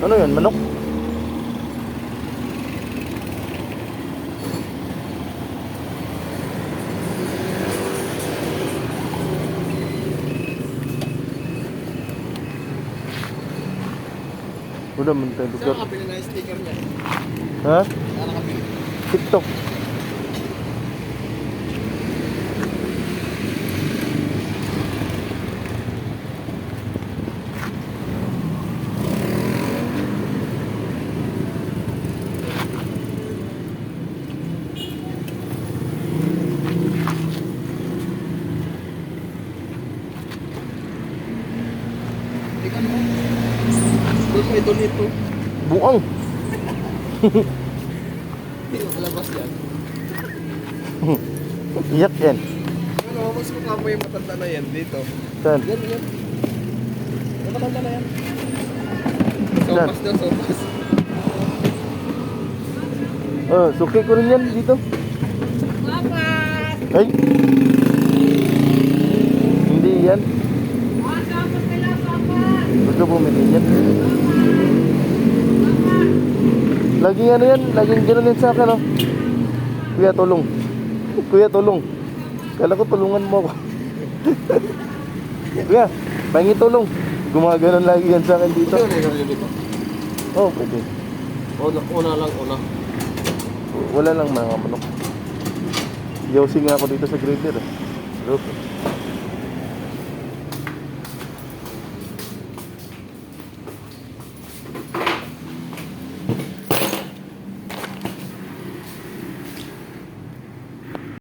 Ano yan? Manok? Wala man tayo Saan lugar. nakabili na yung sticker niya? Ha? Saan nakabili? TikTok. Tingnan mo. Doon may donate. Buang. Hindi ko kalabas yan. Iyak yan. Ano, mas mukha mo yung matanda na yan dito. Saan? Yan, yan. Yung matanda na yan. Saan? Sopas daw, sopas. Oh, suki ko rin yan dito. Papas! Ay. Hindi yan. Oh, papas nila, papas! Gusto bumili yan. Laging ano yan, laging gano'n yan sa akin, oh. Kuya, tulong. Kuya, tulong. Kala ko tulungan mo ako. Kuya, pahingi tulong. Gumaganon lagi yan sa akin dito. dito. Oh, pwede. Una lang, una. Wala lang mga manok. Yosing nga ako dito sa grader. Hello.